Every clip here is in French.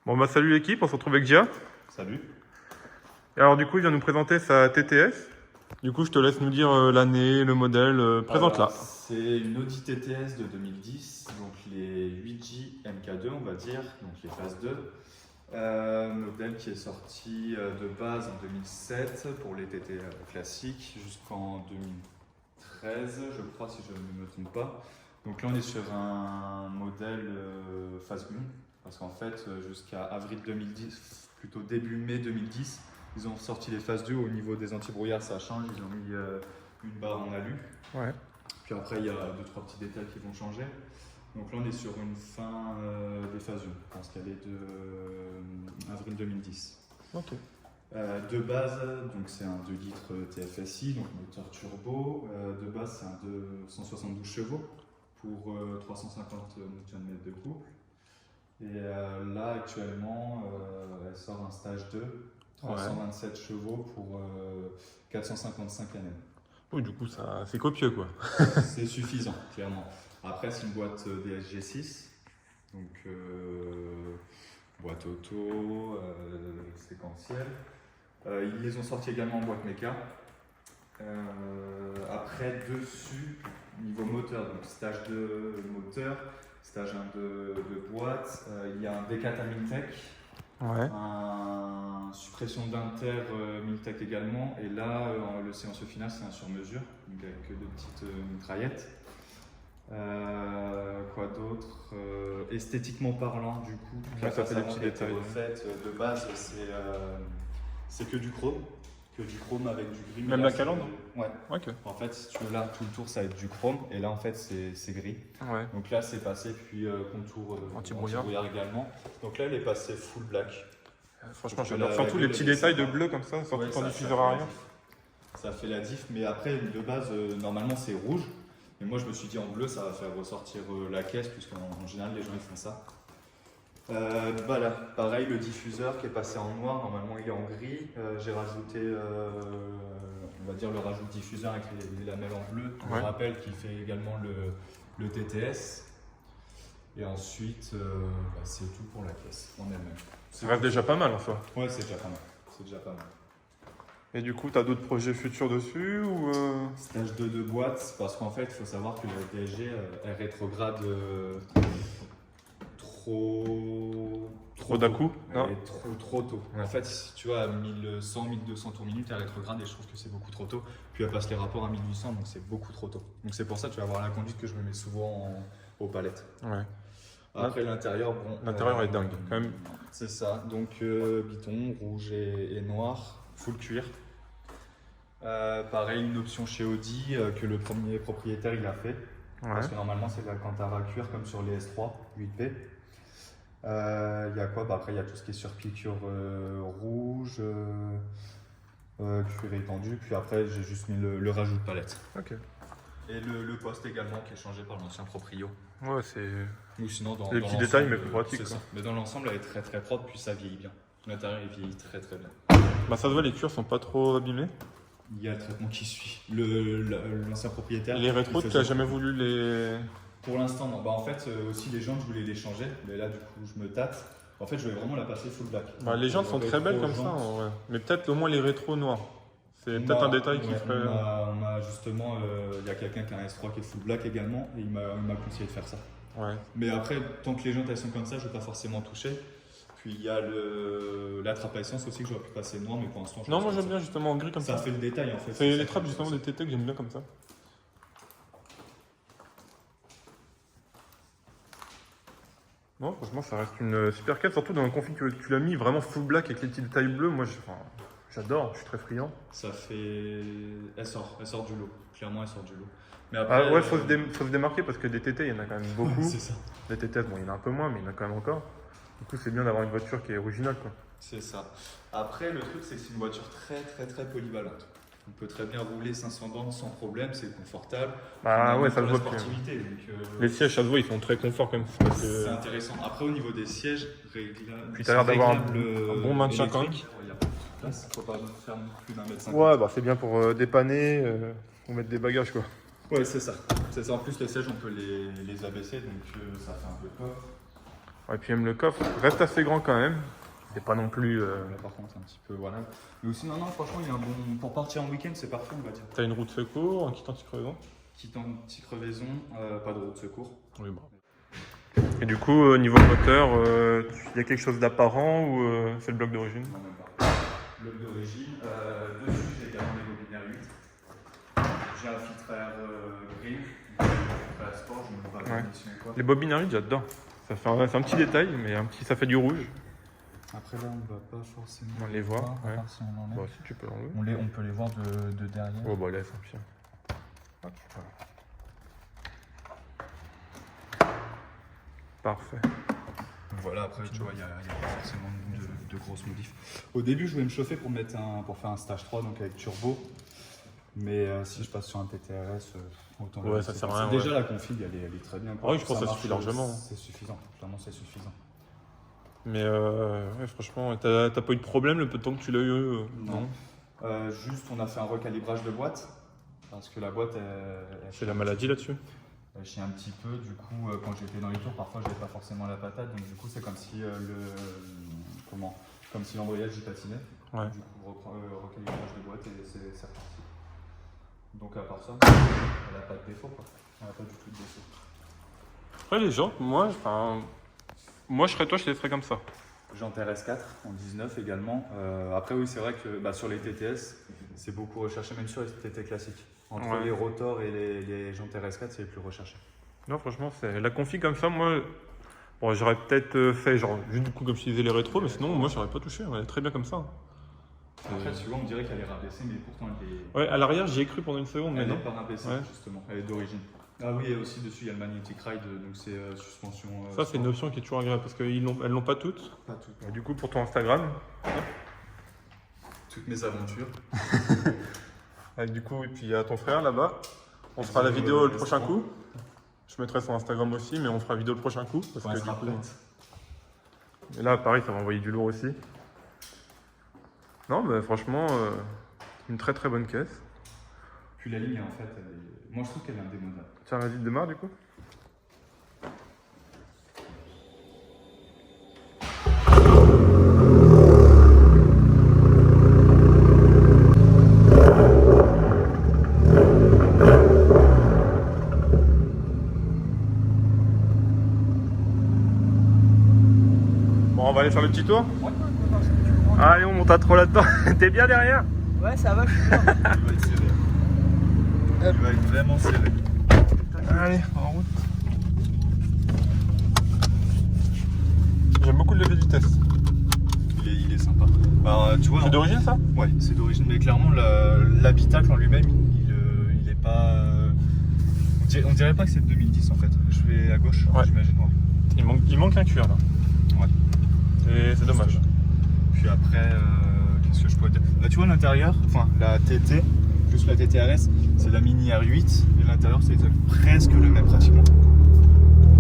Bon bah salut l'équipe, on se retrouve avec Gia. Salut. Et alors du coup il vient nous présenter sa TTS. Du coup je te laisse nous dire l'année, le modèle, présente-la. C'est une Audi TTS de 2010, donc les 8J MK2 on va dire, donc les phases 2. Modèle qui est sorti de base en 2007 pour les TT classiques jusqu'en 2013 je crois si je ne me trompe pas. Donc là on est sur un modèle phase 1 parce qu'en fait jusqu'à avril 2010, plutôt début mai 2010, ils ont sorti les phases 2 au niveau des antibrouillards, ça change, ils ont mis une barre en alu. Ouais. Puis après il y a 2-3 petits détails qui vont changer. Donc là on est sur une fin des phases 1, je pense qu'elle est de avril 2010. Ok. De base, donc c'est un 2 litres TFSI, donc moteur turbo. De base c'est un 172 chevaux pour 350 Nm de couple. Et là actuellement elle sort un stage 2, 327 chevaux pour 455 Nm. Oui du coup ça c'est copieux quoi. C'est suffisant, clairement. Après, c'est une boîte DSG6, donc boîte auto, séquentielle. Ils les ont sortis également en boîte méca. Après, dessus, niveau moteur, donc stage 2 moteur, stage 1 de boîte, il y a un D4 à Miltech. Ouais. Un suppression d'inter Miltech également, et là le séance final c'est un sur mesure, donc avec de petites mitraillettes. Quoi d'autre, esthétiquement parlant du coup, Ouais, ça fait des petits détails. Refaite de base c'est que du chrome avec du gris. Même la calandre. Ouais. Ok. En fait si tu veux là tout le tour ça va être du chrome et là en fait c'est gris. Ouais. Donc là c'est passé, puis contour Anti-brouillard également. Donc là elle est passée full black. Franchement Donc, j'adore. Surtout les petits détails de bleu comme ça, surtout Ouais, en ça diffuseur fait la arrière. diff. Ça fait la diff, mais après de base normalement c'est rouge. Mais moi je me suis dit en bleu ça va faire ressortir la caisse, puisqu'en général les gens ils font ça. Voilà, pareil le diffuseur qui est passé en noir, normalement il est en gris. J'ai rajouté, on va dire le rajout de diffuseur avec les lamelles en bleu. Je Ouais. me rappelle qu'il fait également le TTS. Et ensuite, c'est tout pour la caisse en elle-même. Ça reste déjà pas mal en soi. Ouais, c'est déjà pas mal. C'est déjà pas mal. Et du coup t'as d'autres projets futurs dessus ou Stage 2 de boîte, parce qu'en fait, il faut savoir que la DSG, elle rétrograde trop d'un coup? Non. Elle est trop tôt. Ouais. En fait, si tu vois, à 1100, 1200 tours minute, elle rétrograde et je trouve que c'est beaucoup trop tôt. Puis elle passe les rapports à 1800, donc c'est beaucoup trop tôt. Donc c'est pour ça que tu vas voir la conduite que je me mets souvent aux palettes. Ouais. Après l'intérieur, bon. L'intérieur est dingue, quand même. C'est ça, donc biton, rouge et noir, full cuir. Pareil, une option chez Audi que le premier propriétaire il a fait. Ouais. Parce que normalement c'est de l'Alcantara cuir comme sur les S3 8P. Il y a quoi? Après il y a tout ce qui est surpiqûre rouge, cuir étendu. Puis après j'ai juste mis le rajout de palette. Ok. Et le poste également qui est changé par l'ancien proprio. Ouais c'est. Ou sinon dans Les dans petits détails, l'ensemble, mais plus pratiques, c'est quoi. ça. Mais dans l'ensemble elle est très très propre, puis ça vieillit bien. L'intérieur il vieillit très très bien. Bah ça se voit, les cuirs sont pas trop abîmés. Il y a le traitement qui suit. L'ancien propriétaire. Et les rétros, il tu as faisait- jamais voulu les. Pour l'instant, non. Bah, en fait, aussi les jantes, je voulais les changer. Mais là, du coup, je me tâte. En fait, je vais vraiment la passer full black. Bah, les jantes sont très belles comme ça, ouais. Mais peut-être au moins les rétros noirs. C'est peut-être un détail qui ferait. On m'a justement, il y a quelqu'un qui a un S3 qui est full black également. Et il m'a conseillé de faire ça. Ouais. Mais après, tant que les jantes elles sont comme ça, je ne vais pas forcément toucher. Puis il y a la trappe à essence aussi que j'aurais pu passer noir, mais pour l'instant, je Non, pense moi que j'aime bien justement en gris comme ça ça. fait le détail en fait. C'est ça les qui trappes est justement des intéressant. TT que j'aime bien comme ça. Non, franchement, ça reste une super carte, surtout dans le config que tu l'as mis vraiment full black avec les petits détails bleus. Moi, j'adore, je suis très friand. Ça fait. Elle sort du lot. Clairement, elle sort du lot. Mais après, Ah ouais, faut se démarquer parce que des TT, il y en a quand même beaucoup. c'est ça. Des TT, bon, il y en a un peu moins, mais il y en a quand même encore. Du coup, c'est bien d'avoir une voiture qui est originale, quoi. C'est ça. Après, le truc, c'est que c'est une voiture très, très, très polyvalente. On peut très bien rouler 500 bandes sans problème, c'est confortable. Bah ouais, ça se Pour voit la plus. sportivité. Donc, Les sièges, ça se voit, ils sont très confort quand même. Parce que... c'est intéressant. Après, au niveau des sièges, Puis t'as l'air d'avoir un réglables, bon maintien quand même. électriques. Il y a pas de place, faut pas faire plus d'un mètre 50. Ouais, bah c'est bien pour dépanner ou mettre des bagages, quoi. Ouais, c'est ça. C'est ça. En plus, les sièges, on peut les abaisser, donc ça fait un peu peur. Et puis même le coffre reste assez grand quand même. C'est pas non plus. Là, par contre, un petit peu, voilà. Mais aussi, non, franchement, il y a un bon. Pour partir en week-end, c'est parfait, on va dire. T'as une roue de secours, un kit anti-crevaison. Kit anti-crevaison, pas de roue de secours. Oui, bon. Et du coup, niveau moteur, il y a quelque chose d'apparent ou c'est le bloc d'origine? Non, même pas. Bloc d'origine. Dessus, j'ai également les bobines R8. J'ai un filtre air green. Un sport, je ne sais pas Ouais. conditionné quoi. Les bobines R8, j'adore. C'est un petit détail, mais ça fait du rouge. Après, là, on ne va pas forcément. On les voit. À Ouais. part si on enlève. Bon, si tu peux l'enlever. On peut les voir de derrière. Oh, bah laisse, un pire. Hop, voilà. Parfait. Voilà, après, tu vois, il n'y a pas forcément de grosses modifs. Au début, je voulais me chauffer pour faire un stage 3, donc avec turbo. Mais si je passe sur un TTRS, autant. Ouais, ça sert à rien, Déjà, ouais. la config, elle est très bien. Ah oui, je pense que ça marche, suffit largement. C'est suffisant, clairement, c'est suffisant. Mais ouais, franchement, t'as pas eu de problème le peu de temps que tu l'as eu? Non. Juste, on a fait un recalibrage de boîte. Parce que la boîte, C'est la maladie là-dessus? elle chie un petit peu. Du coup, quand j'étais dans les tours, parfois, j'avais pas forcément la patate. Donc, du coup, c'est comme si comme si l'embrayage y patinait. Ouais. Du coup, recalibrage de boîte et c'est reparti. Donc, à part ça, elle n'a pas de défaut, quoi. Elle n'a pas du tout de défaut. Après, les gens, moi je serais toi, je te laisserais comme ça. Jantes RS4 en 19 également. Après, oui, c'est vrai que sur les TTS, c'est beaucoup recherché, même sur les TT classiques. Entre Ouais. les rotors et les jantes RS4, c'est les plus recherchés. Non, franchement, c'est la config comme ça, moi. Bon, j'aurais peut-être fait genre juste du coup comme je disais les rétros, mais sinon, moi, j'aurais pas touché. Elle est très bien comme ça. Après, tu vois, on dirait qu'elle est rabaissée, mais pourtant, elle est. Ouais, à l'arrière, j'y ai cru pendant une seconde, mais Elle non. n'est pas rabaissée, Ouais. justement. Elle est d'origine. Ah oui, et aussi dessus, il y a le Magnetic Ride, donc c'est suspension. Ça, c'est une option qui est toujours agréable parce qu'elles l'ont pas toutes. Pas tout. Et du coup, pour ton Instagram, Toutes mes aventures. avec du coup, et puis il y a ton frère là-bas. On fera la vidéo le prochain coup. Je mettrai son Instagram aussi, mais on fera la vidéo le prochain coup. Parce Quand elle que, du sera coup, prête. et là, pareil, ça va envoyer du lourd aussi. Non, mais franchement, une très très bonne caisse. Puis la ligne, en fait, moi, je trouve qu'elle est indémodable. Tiens, vas-y, démarre du coup. Bon, on va aller faire le petit tour. Allez, on monte à trop là-dedans. T'es bien derrière? Ouais, ça va, je suis bien. Il va être serré. Il va être vraiment serré. Allez, en route. J'aime beaucoup le levier de vitesse. Il est sympa. Bah, tu vois, C'est d'origine ça? ouais, c'est d'origine, mais clairement, l'habitacle en lui-même, il est pas. On dirait pas que c'est de 2010 en fait. Je vais à gauche, Ouais. j'imagine. Ouais. Il manque un cuir là. Ouais. Et c'est dommage. Puis après, qu'est-ce que je pourrais dire? Là, tu vois, l'intérieur, enfin, la TT, plus la TTRS, c'est la Mini R8, et l'intérieur, c'est presque le même pratiquement.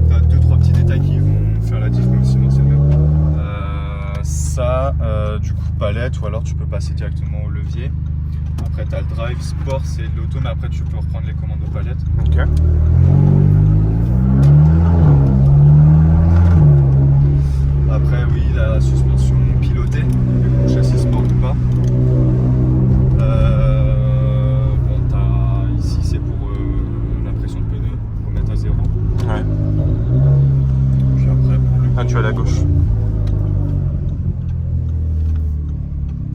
T'as 2-3 petits détails qui vont faire la diff, mais sinon, c'est le même. Ça, du coup, palette, ou alors tu peux passer directement au levier. Après, tu as le drive, sport, c'est de l'auto, mais après, tu peux reprendre les commandes aux palettes. Ok. Après, oui, la suspension pilotée, châssis sport ou pas. Bon, ici, c'est pour la pression de pneu, pour mettre à 0. Ouais. Puis après, pour le Ah, tu es à la gauche.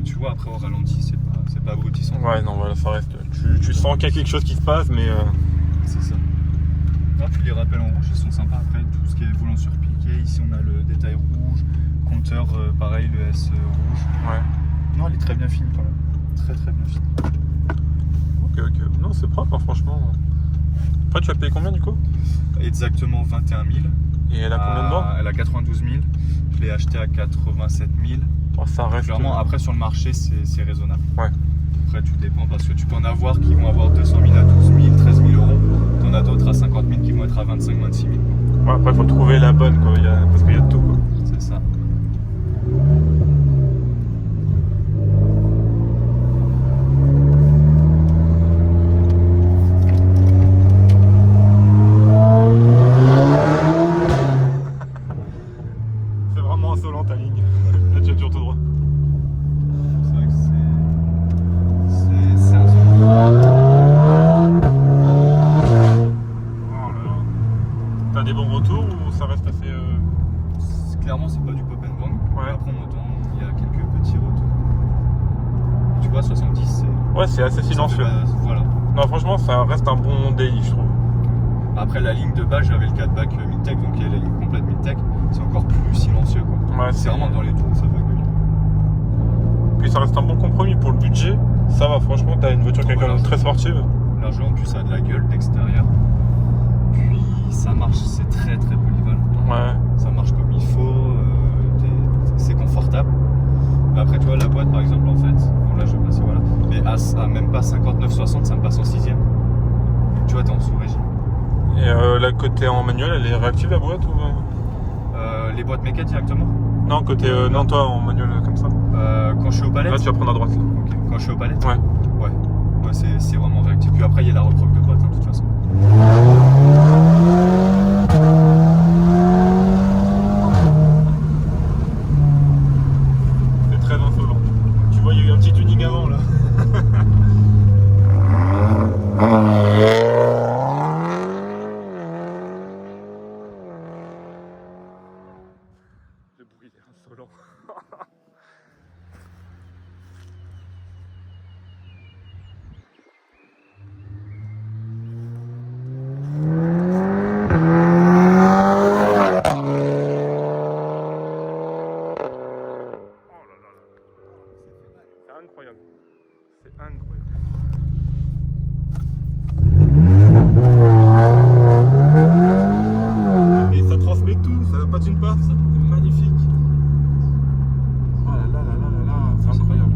Tu vois, après, au ralenti, c'est pas abrutissant. Ouais, non, voilà, ça reste. Tu sens qu'il y a quelque chose qui se passe, mais. C'est ça. Ah, puis les rappels en rouge, ils sont sympas. Après, tout ce qui est volant surpiqué, ici, on a le détail rouge. Compteur, pareil, le S rouge. Ouais. Non, elle est très bien fine quand même. Très très bien fine. Ok. Non, c'est propre, hein, franchement. Après, tu as payé combien du coup? Exactement 21 000. Et elle a combien de bornes? Elle a 92 000. Je l'ai acheté à 87 000. Oh, ça reste. Clairement, après sur le marché, c'est raisonnable. Ouais. Après, tout dépend parce que tu peux en avoir qui vont avoir 200 000 à 12 000, 13 000 euros. T'en as d'autres à 50 000 qui vont être à 25 000, 26 000. Ouais, après, il faut trouver la bonne, quoi. Parce qu'il y a de tout, quoi. C'est ça. Là, tu as toujours tout droit. C'est vrai que c'est un son. Oh là là. T'as des bons retours ou ça reste assez. Clairement, c'est pas du pop and bang. Ouais. Après, on entend, il y a quelques petits retours. Tu vois, 70, c'est. Ouais, c'est assez silencieux. Voilà. Non, franchement, ça reste un bon DI, je trouve. Après, la ligne de base, j'avais le 4-back Mintech, donc il y a la ligne complète Mintech. C'est encore plus silencieux, quoi. Ouais, C'est vraiment dans les tours, ça va gueuler. Puis ça reste un bon compromis pour le budget. Ça va, franchement, t'as une voiture qui est quand même très sportive. Largement, en plus, ça a de la gueule d'extérieur. Puis, ça marche, c'est très très polyvalent. Ouais. Ça marche comme il faut, c'est confortable. Mais après, tu vois, la boîte, par exemple, en fait, bon, là, je vais passer, voilà. Mais à même pas 59-60, ça me passe en 6ème. Tu vois, t'es en sous-régime. Et la côté en manuel, elle est réactive la boîte ou... Les boîtes méca directement. Non, côté non, toi en manuel comme ça. Quand je suis aux palettes. Là, tu vas prendre à droite. Là. Ok. Quand je suis aux palettes. Ouais. Ouais. Ouais, c'est vraiment réactif. Puis après, il y a la reproque de boîte, hein, de toute façon. C'est très insolent. Tu vois, il y a eu un petit tuning avant là. Le bruit est insolent. C'est incroyable. C'est incroyable. Et ça transmet tout, ça n'a pas d'une part, c'est magnifique. Oh là là là là là là, c'est incroyable.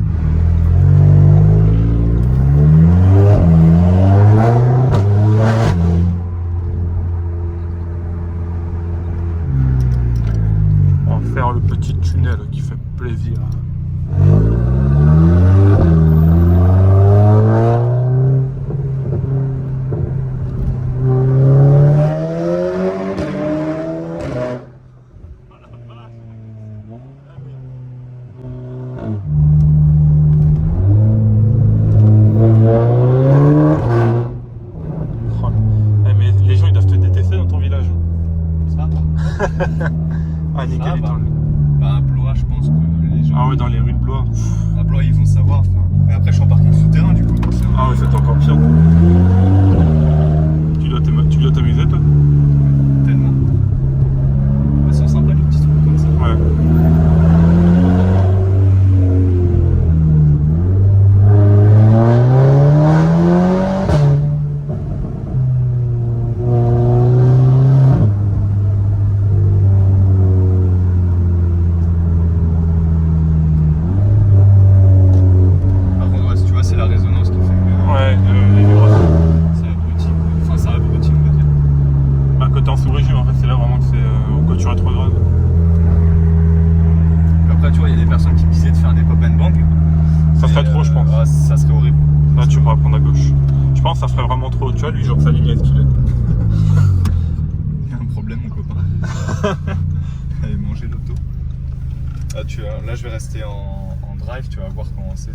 On va faire le petit tunnel qui fait plaisir. Mais les gens ils doivent te détester dans ton village. Ça Ah nickel, il bah. tourne. Bah, à Blois, je pense que les gens. Ah ouais, dans les rues de Blois. À Blois, ils vont savoir. Enfin. Mais après, je suis en parking souterrain, du coup. Donc Ah ouais, c'est encore pire. Tu dois t'amuser toi? tellement. Elles sont sympas, les petits trucs comme ça. Ouais. Par contre, ouais, tu vois, c'est la résonance qui fait que. Ouais, les vibrations. Ça abrutit, quoi. Enfin, ça abrutit, on va dire. Bah, quand t'es en sous-régime, en fait, c'est là vraiment que c'est quand tu rétrogrades. Après, tu vois, il y a des personnes qui me disaient de faire des pop and bang. Ça serait trop, je pense. Ah, ça serait horrible. Là, tu pourras prendre à gauche. Je pense que ça serait vraiment trop. Tu vois, lui, genre, sa ligne est stylée. Il y a un problème, mon copain. Allez, manger l'auto. Ah, là, je vais rester en drive, tu vas voir comment c'est.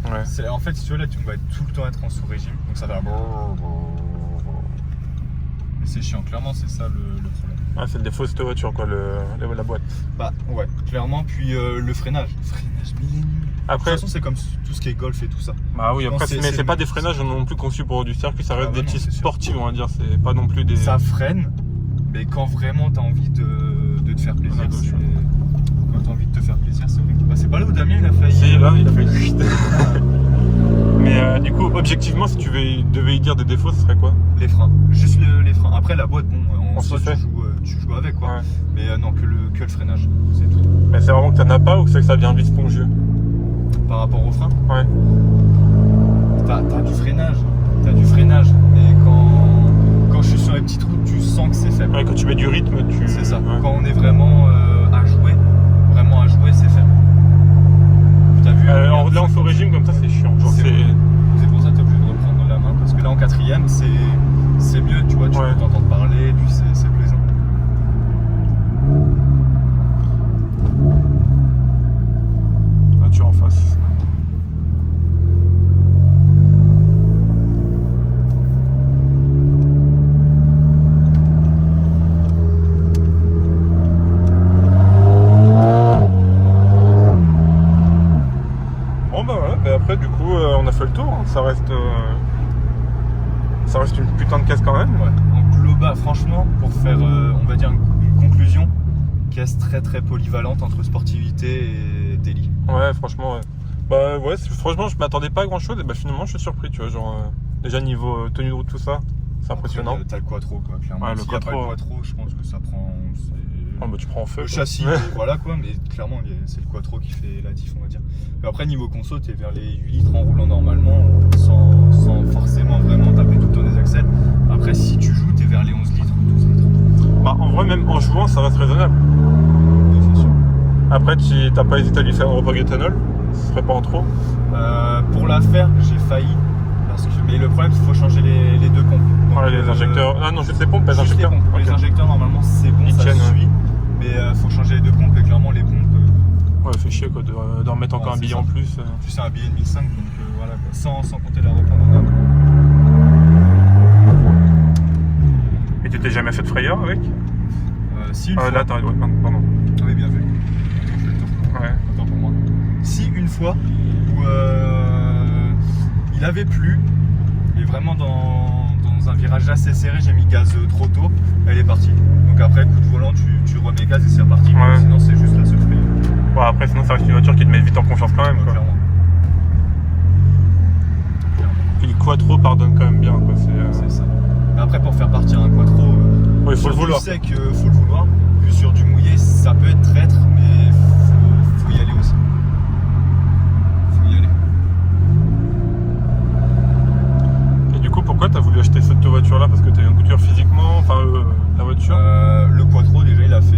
Ouais. En fait, si tu veux, là, on va tout le temps être en sous-régime. Donc ça va. Et c'est chiant, clairement, c'est ça le problème. Ouais, c'est le défaut de cette voiture, quoi, la boîte. Bah, ouais, clairement. Puis le freinage. Freinage millénaire. De Après, toute façon, c'est comme tout ce qui est golf et tout ça. bah oui, je après, pense que mais c'est pas des freinages non plus conçus pour du circuit, ça reste Ah bah des non, petits c'est sûr. sportifs, on va dire. C'est pas non plus des. Ça freine, mais quand vraiment t'as envie de te faire plaisir, À gauche, c'est... ouais. Quand t'as envie de te faire plaisir, c'est horrible. Bah, c'est pas là où Damien il a failli. Si, là, il a fait chut. Mais du coup, objectivement, si tu devais y dire des défauts, ce serait quoi? Les freins, juste les freins. Après la boîte, bon, en On soi s'y fait. tu joues avec quoi. Ouais. Mais non, que le freinage, c'est tout. Mais c'est vraiment que t'en as pas ou que c'est que ça vient vite spongieux? Par rapport au frein, Ouais. t'as du freinage, mais quand je suis sur les petites routes, tu sens que c'est faible. Ouais, quand tu mets du rythme, tu. C'est ça. Ouais. Quand on est vraiment à jouer, c'est faible. T'as vu Là, en faux régime, comme ça, c'est chiant. Genre, C'est c'est. C'est pour ça que tu es obligé de reprendre la main, parce que là en 4ème, c'est mieux, tu vois, tu Ouais. peux t'entendre parler, et puis c'est plaisant. tour, hein. Ça reste une putain de caisse quand même. Ouais. En global, franchement, pour faire, on va dire, une conclusion, caisse très très polyvalente entre sportivité et daily. Ouais, franchement, ouais. Bah ouais, franchement, je m'attendais pas à grand chose et bah finalement, je suis surpris, tu vois. Genre, déjà niveau tenue de route, tout ça, c'est impressionnant. Après, t'as le quattro, quoi, clairement. Ouais, le S'il y a pas quattro, le quattro, je pense que ça prend. Oh, bah tu prends en feu. Le quoi. châssis, voilà quoi, mais clairement, c'est le quattro qui fait la diff, on va dire. Mais après, niveau conso, t'es vers les 8 litres en roulant normalement, sans forcément vraiment taper tout le temps des accès. Après, si tu joues, t'es vers les 11 litres, 12 litres. Bah en vrai, même en jouant, ça reste raisonnable. Oui, c'est sûr. Après, t'as pas hésité à lui faire un repog éthanol, ce serait pas en trop. Pour la faire, j'ai failli. Mais le problème, c'est qu'il faut changer les deux pompes. Donc, Ouais, les injecteurs. Ah non, juste les pompes, pas les juste injecteurs. les pompes. Ok. Les injecteurs, normalement, c'est bon, Ils ça tiennent, suit. Mais faut changer les deux pompes et clairement, les pompes. Ouais, fait chier quoi, d'en remettre encore un c'est billet ça. en plus. Tu sais, un billet de 1005, donc voilà quoi. Sans compter la repompe en homme. Et tu t'es jamais fait de frayeur avec Si une fois. Là, t'arrêtes, ouais, pardon. Oui, bien vu. Attends, je vais le tourner. Ouais. Attends pour moi. Si une fois où il avait plu, et vraiment dans un virage assez serré, j'ai mis gaz trop tôt, elle est partie. Donc après, coup de volant, tu remets gaz et c'est reparti. Ouais. Sinon, c'est juste la seule frayeur. Bon, après, sinon, ça reste une voiture qui te met vite en confiance quand même. Ouais, Quoi. clairement. Puis le quattro pardonne quand même bien. Quoi. C'est ça. Mais après, pour faire partir un quattro, Ouais, il faut le vouloir. Tu sais qu'il faut le vouloir. Que sur du mouillé, ça peut être traître, mais faut y aller aussi. Faut y aller. Et du coup, pourquoi t'as voulu acheter cette voiture-là? Parce que t'as eu un coup de cœur physiquement, enfin la voiture. Le quattro, déjà, il a fait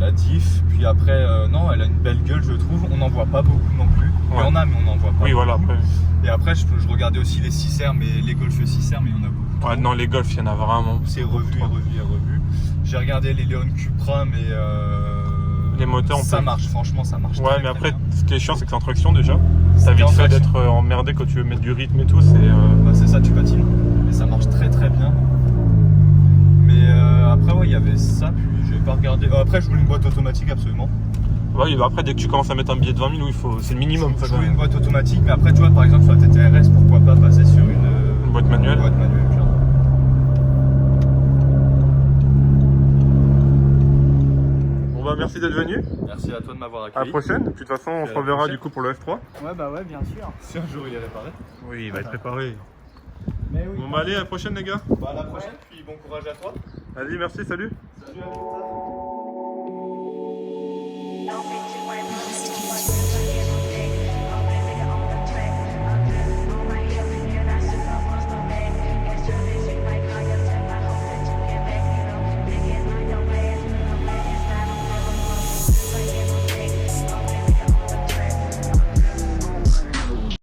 la diff. Puis après, non, elle a une belle gueule, je trouve. On n'en voit pas beaucoup non plus. Il y en a, mais on n'en voit pas. Oui, voilà. Après. Et après, je regardais aussi les 6R, mais les Golf 6R, mais il y en a beaucoup. Ouais, non, les Golf, il y en a vraiment. C'est revu et revu et revu. J'ai regardé les Leon Cupra, mais Les moteurs, ça marche, franchement, ça marche. Ouais, très, mais très après, bien. ce qui est chiant, c'est que c'est en traction déjà. C'est T'as vite en fait traction. d'être emmerdé quand tu veux mettre du rythme et tout. Bah, c'est ça, tu patines. Mais ça marche très très bien. Mais après, ouais, il y avait ça, puis j'ai pas regardé. Après, je voulais une boîte automatique, absolument. Ouais, bah après, dès que tu commences à mettre un billet de 20 000, c'est le minimum. Ça, Je quand voulais même. une boîte automatique, mais après, tu vois, par exemple, sur la TTRS, pourquoi pas passer sur une boîte manuelle. clairement. Bon, bah merci d'être venu. Merci à toi de m'avoir À accueilli. la prochaine. Puis, de toute façon, on se À la reverra prochaine. du coup pour le F3. Ouais, bah ouais, bien sûr. Si un jour il est réparé. Oui, il va être préparé. Mais oui. Bon, bah allez, à la prochaine, les gars. Bah, à la prochaine, puis bon courage à toi. Allez, merci, salut. Salut à toi.